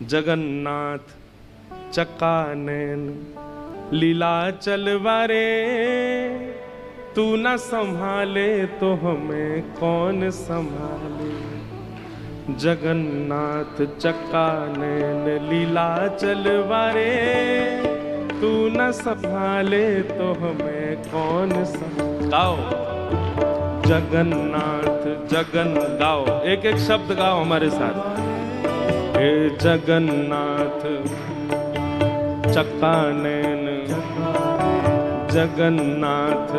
जगन्नाथ चकानैन लीला चलवारे, तू न संभाले तो हमें कौन संभाले। जगन्नाथ चकानैन लीला चलवारे, तू न संभाले तो हमें कौन गाओ। जगन्नाथ जगन गाओ, एक एक शब्द गाओ हमारे साथ। हे जगन्नाथ चकानैन, जगन्नाथ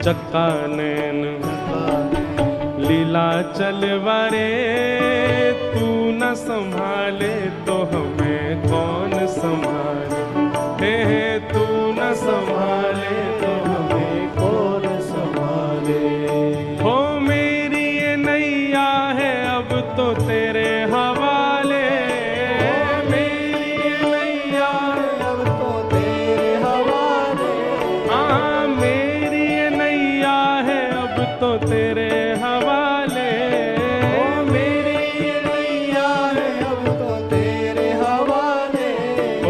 चकानैन लीला चलवारे, तू न संभाले तो हमें कौन संभाले। हे तू न संभाले तो हमें कौन संभाले। हो मेरी ये नैया है अब तो तेरे हवाले, मेरी ये नैया है अब तो तेरे हवाले। हाँ मेरी ये नैया है अब तो तेरे हवाले, मेरी ये नैया है अब तो तेरे हवाले। ओ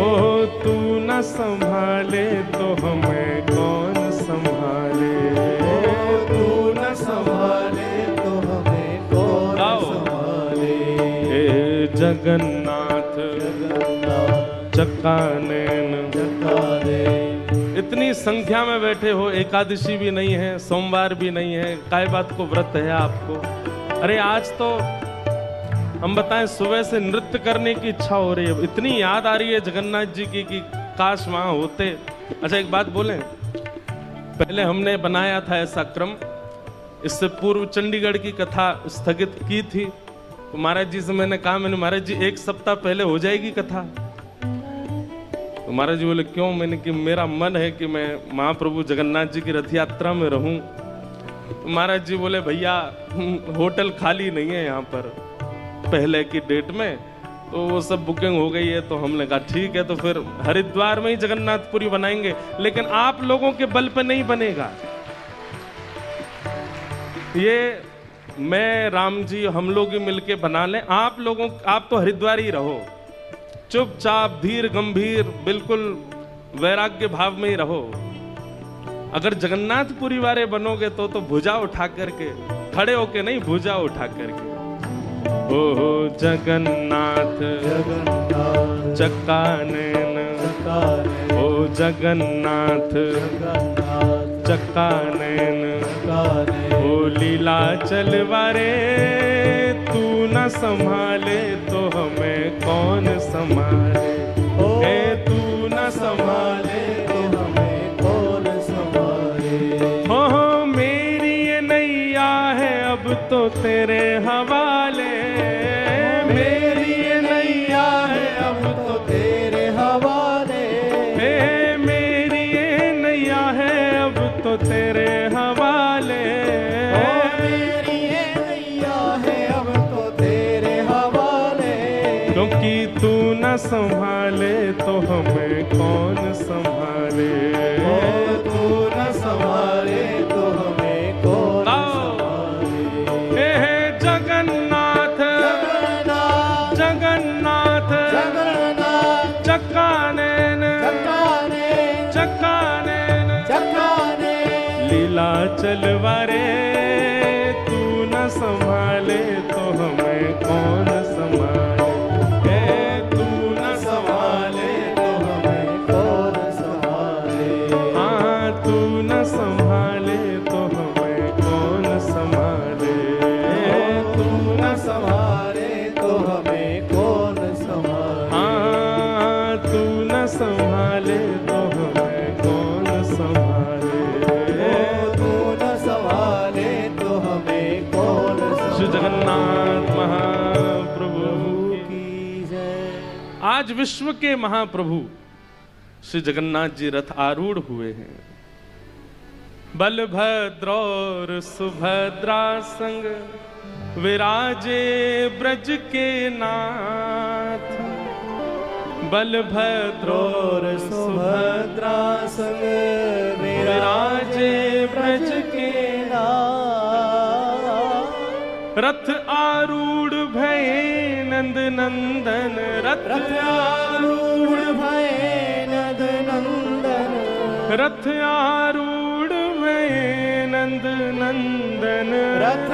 तू न संभाले तो हमें कौन संभाले। ओ तू न संभाले तो हमें कौन संभाले। हे जगन्नाथ चकानैन। इतनी संख्या में बैठे हो, एकादशी भी नहीं है, सोमवार भी नहीं है, काय बात को व्रत है आपको। अरे आज तो हम बताएं सुबह से नृत्य करने की इच्छा हो रही है, इतनी याद आ रही है जगन्नाथ जी की कि काश वहां होते। अच्छा एक बात बोलें, पहले हमने बनाया था ऐसा क्रम, इससे पूर्व चंडीगढ़ की कथा स्थगित की थी, तो महाराज जी से मैंने कहा, मैंने महाराज जी एक सप्ताह पहले हो जाएगी कथा। तो महाराज जी बोले क्यों? मैंने कि मेरा मन है कि मैं महाप्रभु जगन्नाथ जी की रथ यात्रा में रहूं। तो महाराज जी बोले भैया होटल खाली नहीं है यहाँ पर पहले की डेट में, तो वो सब बुकिंग हो गई है। तो हमने कहा ठीक है, तो फिर हरिद्वार में ही जगन्नाथपुरी बनाएंगे, लेकिन आप लोगों के बल पे नहीं बनेगा ये। मैं राम जी हम लोग ही मिलके बना लें, आप तो हरिद्वार ही रहो, चुपचाप धीर गंभीर बिल्कुल वैराग्य भाव में ही रहो। अगर जगन्नाथपुरी वाले बनोगे तो भुजा उठा करके, खड़े होके नहीं, भुजा उठा करके। ओ जगन्नाथ चकानैन, ओ जगन्नाथ चकानैन, ओ लीला चलवारे, तू न संभाले तो हमें कौन संभाले। हे तू न संभाले तो हमें कौन संभाले। हो मेरी ये नैया है अब तो तेरे हवाले, मेरी ये नैया है अब तो तेरे हवाले। हे मेरी ये नैया है अब तो तेरे हवाले, मेरी ये नैया है अब तो तेरे हवाले। क्योंकि तू न संभाले तो हमें कौन संभाले। तू न संभाले तो हमें कौन संभाले। हे जगन्नाथ जगन्नाथ चकानैन, चकानैन लीला चलवारे, तू न संभाले तो हमें कौन संभाले। हे तू न संभाले तो हमें कौन संभाले। हाँ तू न संभाले तो हमें कौन संभाले। तू न संभाले तो हमें कौन संभाले। हाँ तू न संभाले तो हमें कौन संभाले। तू न संभाले तो हमें कौन संभाले। श्री जगन्नाथ महाप्रभु की जय। आज विश्व के महाप्रभु श्री जगन्नाथ जी रथ आरूढ़ हुए हैं। बलभद्र और सुभद्रा संग विराजे ब्रज के नाथ। बलभद्र और सुभद्रा संग विराजे ब्रज के नाथ। रथ आरूढ़ भये नंद नंदन रथ आरूढ़ भये नंद नंदन रथ आरूढ़ भये नंद नंदन रथ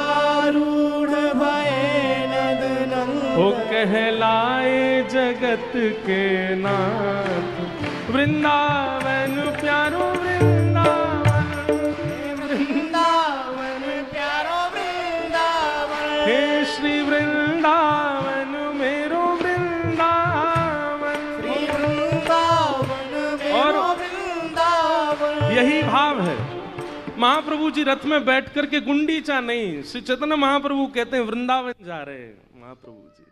आरूढ़ भये नंद नंदन वो कहलाए जगत के नाथ वृंदावन प्यारो वृंदावन वृंदावन प्यारो वृंदावन हे श्री वृंदावन मेरो वृंदावन श्री वृंदावन मेरो वृंदावन। यही भाव है। महाप्रभु जी रथ में बैठ करके गुंडीचा नहीं, श्री चैतन्य महाप्रभु कहते हैं वृंदावन जा रहे हैं महाप्रभु जी।